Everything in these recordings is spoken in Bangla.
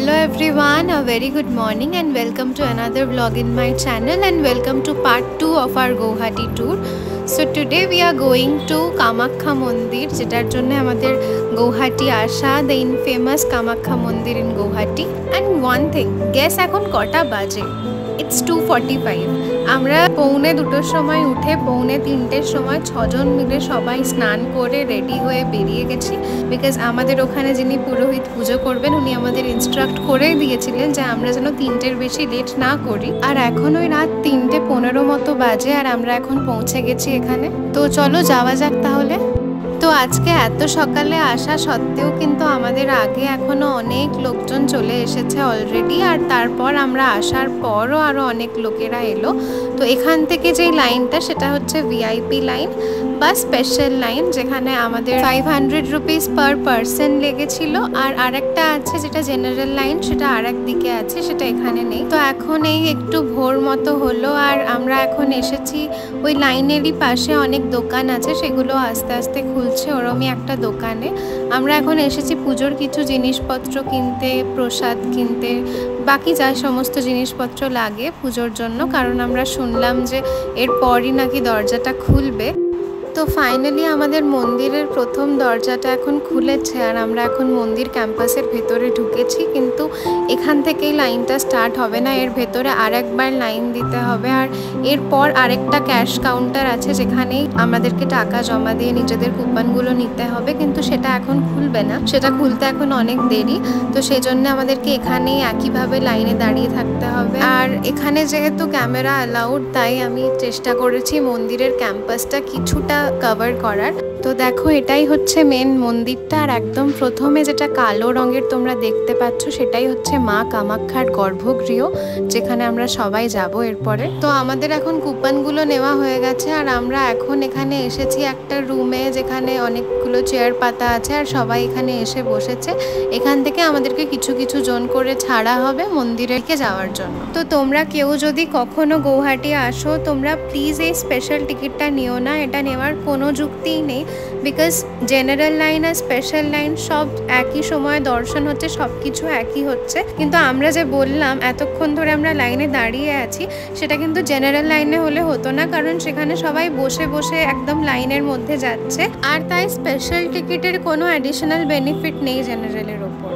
Hello everyone, a very good morning and welcome to another vlog in my channel and welcome to part 2 of our Guwahati tour. So today we are going to Kamakhya Mondir, যেটার জন্য আমাদের Guwahati আসা, the infamous Kamakhya Mondir in Guwahati. And one thing, guess এখন কটা বাজে? It's 2:45. আমরা পৌনে 2টোর সময় উঠে পৌনে 3টের সময় 6 জন মিলে সবাই স্নান করে রেডি হয়ে বেরিয়ে গেছি, বিকজ আমাদের ওখানে যিনি পুরোহিত পুজো করবেন উনি আমাদের ইনস্ট্রাক্ট করে দিয়েছিলেন যে আমরা যেন 3টের বেশি লেট না করি। আর এখন ওই রাত 3:15 মতো বাজে আর আমরা এখন পৌঁছে গেছি এখানে। তো চলো যাওয়া যাক তাহলে। তো আজকে এত সকালে আসা সত্ত্বেও কিন্তু আমাদের আগে এখনো অনেক লোকজন চলে এসেছে অলরেডি, আর তারপর আমরা আসার পরও আরও অনেক লোকেরা এলো। তো এখান থেকে যেই লাইনটা সেটা হচ্ছে ভিআইপি লাইন বা স্পেশাল লাইন, যেখানে আমাদের 500 রুপিস পার পারসন লেগেছিল। আর আরেকটা আছে যেটা জেনারেল লাইন, সেটা আর এক দিকে আছে, সেটা এখানে নেই। তো এখন এই একটু ভোর মতো হলো আর আমরা এখন এসেছি ওই লাইনেরই পাশে অনেক দোকান আছে, সেগুলো আস্তে আস্তে খুলছে ওরমই একটা দোকানে। আমরা এখন এসেছি পুজোর কিছু জিনিসপত্র কিনতে, প্রসাদ কিনতে, বাকি যা সমস্ত জিনিসপত্র লাগে পুজোর জন্য, কারণ আমরা শুনলাম যে এরপরই নাকি দরজাটা খুলবে। তো ফাইনালি আমাদের মন্দিরের প্রথম দরজাটা এখন খুলেছে আর আমরা এখন মন্দির ক্যাম্পাসের ভেতরে ঢুকেছি, কিন্তু এখান থেকেই লাইনটা স্টার্ট হবে না, এর ভেতরে আরেকবার লাইন দিতে হবে। আর এরপর আরেকটা ক্যাশ কাউন্টার আছে যেখানেই আমাদেরকে টাকা জমা দিয়ে নিজেদের কুপনগুলো নিতে হবে, কিন্তু সেটা এখন খুলবে না, সেটা খুলতে এখন অনেক দেরি। তো সেই জন্য আমাদেরকে এখানেই একইভাবে লাইনে দাঁড়িয়ে থাকতে হবে। আর এখানে যেহেতু ক্যামেরা অ্যালাউড, তাই আমি চেষ্টা করেছি মন্দিরের ক্যাম্পাসটা কিছুটা কভার করার। তো দেখো এটাই হচ্ছে মেন মন্দিরটা, আর একদম প্রথমে যেটা কালো রঙের তোমরা দেখতে পাচ্ছ সেটাই হচ্ছে মা কামাখ্যার গর্ভগৃহ, যেখানে আমরা সবাই যাব এরপরে। তো আমাদের এখন কুপনগুলো নেওয়া হয়ে গেছে আর আমরা এখন এখানে এসেছি একটা রুমে, যেখানে অনেকগুলো চেয়ার পাতা আছে আর সবাই এখানে এসে বসেছে। এখান থেকে আমাদেরকে কিছু কিছু জন করে ছাড়া হবে মন্দিরেকে যাওয়ার জন্য। তো তোমরা কেউ যদি কখনো গৌহাটি আসো, তোমরা প্লিজ এই স্পেশাল টিকিটটা নিও না, এটা নেওয়ার কোনো যুক্তিই নেই, বিকজ জেনারেল লাইন আর স্পেশাল লাইন সব একই সময় দর্শন হচ্ছে, সব কিছু একই হচ্ছে। কিন্তু আমরা যে বললাম এতক্ষণ ধরে আমরা লাইনে দাঁড়িয়ে আছি, সেটা কিন্তু জেনারেল লাইনে হলে হতো না, কারণ সেখানে সবাই বসে বসে একদম লাইনের মধ্যে যাচ্ছে। আর তাই স্পেশাল টিকিটের কোনো অ্যাডিশনাল বেনিফিট নেই জেনারেলের ওপর।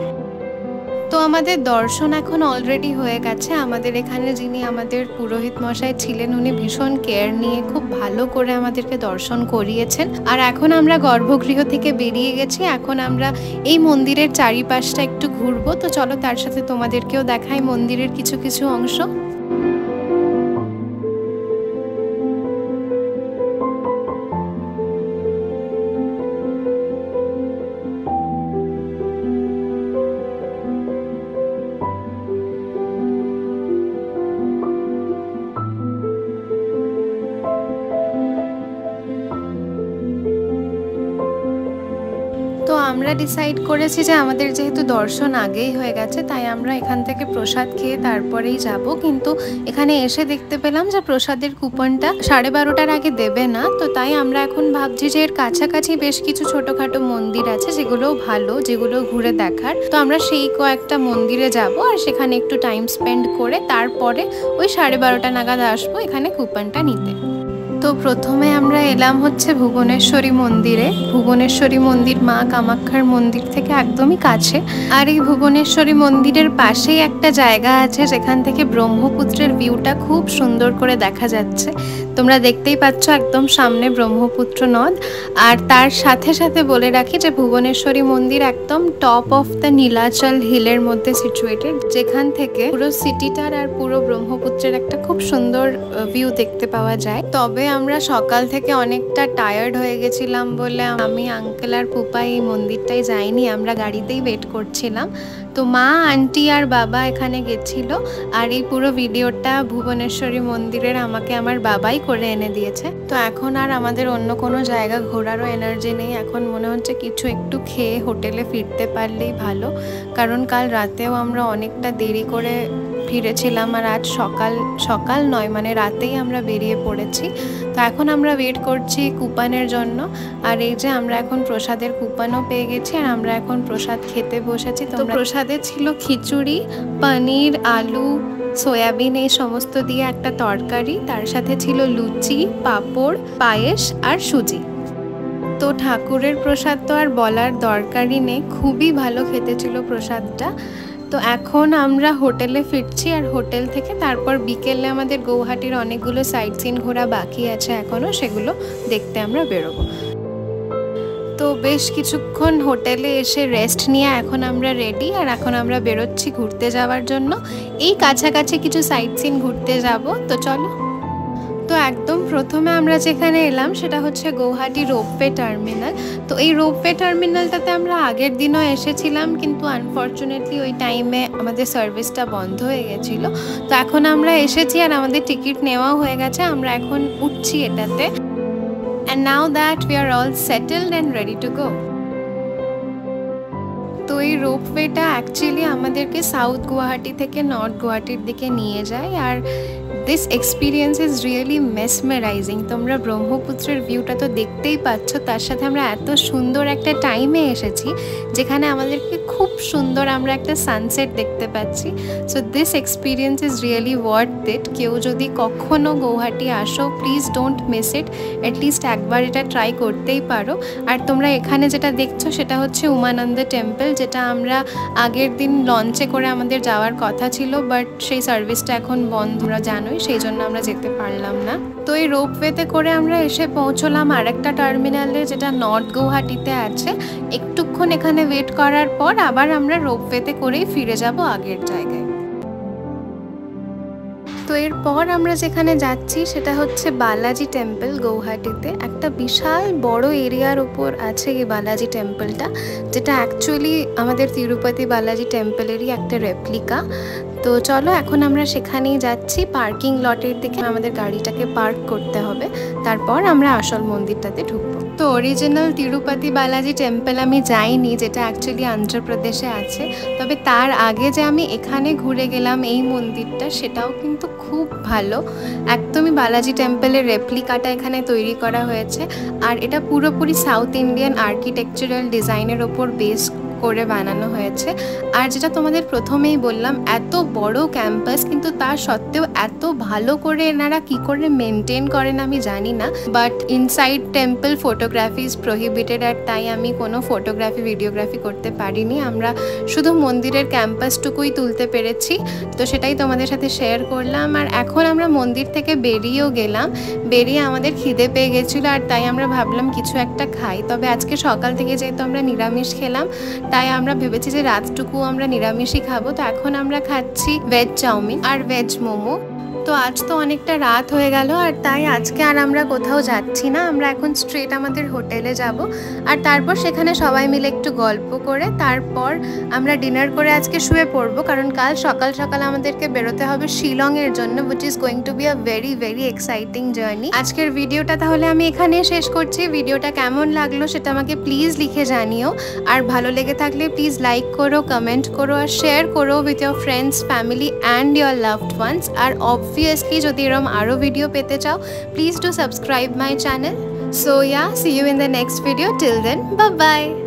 তো আমাদের দর্শন এখন অলরেডি হয়ে গেছে। আমাদের এখানে যিনি আমাদের পুরোহিত মশাই ছিলেন, উনি ভীষণ কেয়ার নিয়ে খুব ভালো করে আমাদেরকে দর্শন করিয়েছেন। আর এখন আমরা গর্ভগৃহ থেকে বেরিয়ে গেছি, এখন আমরা এই মন্দিরের চারিপাশটা একটু ঘুরবো। তো চলো তার সাথে তোমাদেরকেও দেখাই মন্দিরের কিছু কিছু অংশ। তো আমরা ডিসাইড করেছি যে আমাদের যেহেতু দর্শন আগেই হয়ে গেছে, তাই আমরা এখান থেকে প্রসাদ খেয়ে তারপরেই যাব। কিন্তু এখানে এসে দেখতে পেলাম যে প্রসাদের কুপনটা 12:30টার আগে দেবে না। তো তাই আমরা এখন ভাবছি যে এর কাছাকাছি বেশ কিছু ছোটোখাটো মন্দির আছে যেগুলোও ভালো, যেগুলো ঘুরে দেখার। তো আমরা সেই কয়েকটা মন্দিরে যাব আর সেখানে একটু টাইম স্পেন্ড করে তারপরে ওই 12:30টা নাগাদ আসবো এখানে কুপনটা নিতে। তো প্রথমে আমরা এলাম হচ্ছে ভুবনেশ্বরী মন্দিরে। ভুবনেশ্বরী মন্দির মা কামাখ্যার মন্দির থেকে একদমই কাছে। আর এই ভুবনেশ্বরী মন্দিরের পাশেই একটা জায়গা আছে যেখান থেকে ব্রহ্মপুত্রের ভিউটা খুব সুন্দর করে দেখা যাচ্ছে। তোমরা দেখতেই পাচ্ছ একদম সামনে ব্রহ্মপুত্র নদ। আর তার সাথে সাথে বলে রাখি যে ভুবনেশ্বরী মন্দির একদম টপ অফ দ্য নীলাচল হিলের মধ্যে সিচুয়েটেড, যেখান থেকে পুরো সিটিটার আর পুরো ব্রহ্মপুত্রের একটা খুব সুন্দর ভিউ দেখতে পাওয়া যায়। তবে আমরা সকাল থেকে অনেকটা টায়ার্ড হয়ে গেছিলাম বলে আমি, আঙ্কেল আর পুপা এই মন্দিরটাই যাইনি, আমরা গাড়িতেই ওয়েট করছিলাম। তো মা, আন্টি আর বাবা এখানে গেছিল, আর এই পুরো ভিডিওটা ভুবনেশ্বরী মন্দিরের আমাকে আমার বাবাই করে এনে দিয়েছে। তো এখন আর আমাদের অন্য কোনো জায়গা ঘোরারও এনার্জি নেই, এখন মনে হচ্ছে কিছু একটু খেয়ে হোটেলে ফিরতে পারলেই ভালো, কারণ কাল রাতেও আমরা অনেকটা দেরি করে ফিরেছিলাম আর আজ সকাল নয় মানে রাতেই আমরা বেরিয়ে পড়েছি। তো এখন আমরা ওয়েট করছি কুপনের জন্য। আর এই যে আমরা এখন প্রসাদের কুপনও পেয়ে গেছি আর আমরা এখন প্রসাদ খেতে বসেছি। তো প্রসাদে ছিল খিচুড়ি, পনির, আলু, সয়াবিন এই সমস্ত দিয়ে একটা তরকারি, তার সাথে ছিল লুচি, পাঁপড়, পায়েস আর সুজি। তো ঠাকুরের প্রসাদ তো আর বলার দরকারই নেই, খুবই ভালো খেতে ছিল প্রসাদটা। তো এখন আমরা হোটেলে ফিরছি আর হোটেল থেকে তারপর বিকেলে আমাদের গৌহাটির অনেকগুলো সাইট সিন ঘোরা বাকি আছে এখনও, সেগুলো দেখতে আমরা বেরোবো। তো বেশ কিছুক্ষণ হোটেলে এসে রেস্ট নিয়ে এখন আমরা রেডি আর এখন আমরা বেরোচ্ছি ঘুরতে যাওয়ার জন্য। এই কাছাকাছি কিছু সাইট সিন ঘুরতে যাব, তো চলো। তো একদম প্রথমে আমরা যেখানে এলাম সেটা হচ্ছে গৌহাটি রোপওয়ে টার্মিনাল। তো এই রোপওয়ে টার্মিনালটাতে আমরা আগের দিনও এসেছিলাম, কিন্তু আনফর্চুনেটলি ওই টাইমে আমাদের সার্ভিসটা বন্ধ হয়ে গেছিলো। তো এখন আমরা এসেছি আর আমাদের টিকিট নেওয়াও হয়ে গেছে, আমরা এখন উঠছি এটাতে। And now that we are all settled and ready to go. তো এই রোপওয়েটা অ্যাকচুয়ালি আমাদেরকে সাউথ গুয়াহাটি থেকে নর্থ গুয়াহাটির দিকে নিয়ে যায় আর this experience is really mesmerising. তোমরা ব্রহ্মপুত্রের ভিউটা তো দেখতেই পাচ্ছ, তার সাথে আমরা এত সুন্দর একটা টাইমে এসেছি যেখানে আমাদেরকে খুব সুন্দর আমরা একটা সানসেট দেখতে পাচ্ছি। So this experience is really worth it. কেউ যদি কখনও গৌহাটি আসো, please don't miss it, at least একবার এটা ট্রাই করতেই পারো। আর তোমরা এখানে যেটা দেখছো সেটা হচ্ছে উমানন্দ টেম্পল, যেটা আমরা আগের দিন লঞ্চে করে আমাদের যাওয়ার কথা ছিল, বাট সেই সার্ভিসটা এখন বন্ধ, তোমরা জানোই, সেই জন্য আমরা যেতে পারলাম না। তো এই রোপওয়েতে করে আমরা এসে পৌঁছলাম আরেকটা টার্মিনালে যেটা নর্থ গৌহাটিতে আছে। একটুক্ষণ এখানে ওয়েট করার পর আবার আমরা রোপওয়েতে করেই ফিরে যাব আগের জায়গায়। তো এরপর আমরা যেখানে যাচ্ছি সেটা হচ্ছে বালাজি টেম্পল গৌহাটিতে। একটা বিশাল বড় এরিয়ার ওপর আছে এই বালাজি টেম্পলটা, যেটা অ্যাকচুয়ালি আমাদের তিরুপতি বালাজি টেম্পলেরই একটা রেপ্লিকা। তো চলো এখন আমরা সেখানেই যাচ্ছি। পার্কিং লটের দিকে আমাদের গাড়িটাকে পার্ক করতে হবে, তারপর আমরা আসল মন্দিরটাতে ঢুকবো। তো অরিজিনাল তিরুপতি বালাজি টেম্পল আমি যাইনি, যেটা অ্যাকচুয়ালি অন্ধ্রপ্রদেশে আছে, তবে তার আগে যে আমি এখানে ঘুরে গেলাম এই মন্দিরটা, সেটাও কিন্তু খুব ভালো। একদমই বালাজি টেম্পলের রেপ্লিকাটা এখানে তৈরি করা হয়েছে আর এটা পুরোপুরি সাউথ ইন্ডিয়ান আর্কিটেকচারাল ডিজাইনের ওপর বেস করে বানানো হয়েছে। আর যেটা তোমাদের প্রথমেই বললাম, এত বড় ক্যাম্পাস, কিন্তু তা সত্ত্বেও এত ভালো করে এনারা কি করে মেনটেন করেন আমি জানি না। But inside temple photography is prohibited, আর তাই আমি কোনো ফটোগ্রাফি ভিডিওগ্রাফি করতে পারিনি। আমরা শুধু মন্দিরের ক্যাম্পাসটুকুই তুলতে পেরেছি, তো সেটাই তোমাদের সাথে শেয়ার করলাম। আর এখন আমরা মন্দির থেকে বেরিয়েও গেলাম, বেরিয়ে আমাদের খিদে পেয়ে গেছিলো আর তাই আমরা ভাবলাম কিছু একটা খাই। তবে আজকে সকাল থেকে যেহেতু আমরা নিরামিষ খেলাম, তাই আমরা ভেবেছি যে রাতটুকু আমরা নিরামিষই খাবো। তো এখন আমরা খাচ্ছি ভেজ চাউমিন আর ভেজ মোমো। তো আজ তো অনেকটা রাত হয়ে গেল আর তাই আজকে আর আমরা কোথাও যাচ্ছি না, আমরা এখন স্ট্রেট আমাদের হোটেলে যাব আর তারপর সেখানে সবাই মিলে একটু গল্প করে তারপর আমরা ডিনার করে আজকে শুয়ে পড়বো, কারণ কাল সকাল সকাল আমাদেরকে বেরোতে হবে শিলংয়ের জন্য, which is going to be a very very exciting journey. আজকের ভিডিওটা তাহলে আমি এখানেই শেষ করছি। ভিডিওটা কেমন লাগলো সেটা আমাকে প্লিজ লিখে জানিও, আর ভালো লেগে থাকলে প্লিজ লাইক করো, কমেন্ট করো আর শেয়ার করো with your friends, family and your loved ones. আর obviously যদি এরকম আরো ভিডিও পেতে চাও, please do subscribe my channel. So yeah, see you in the next video. Till then, bye bye.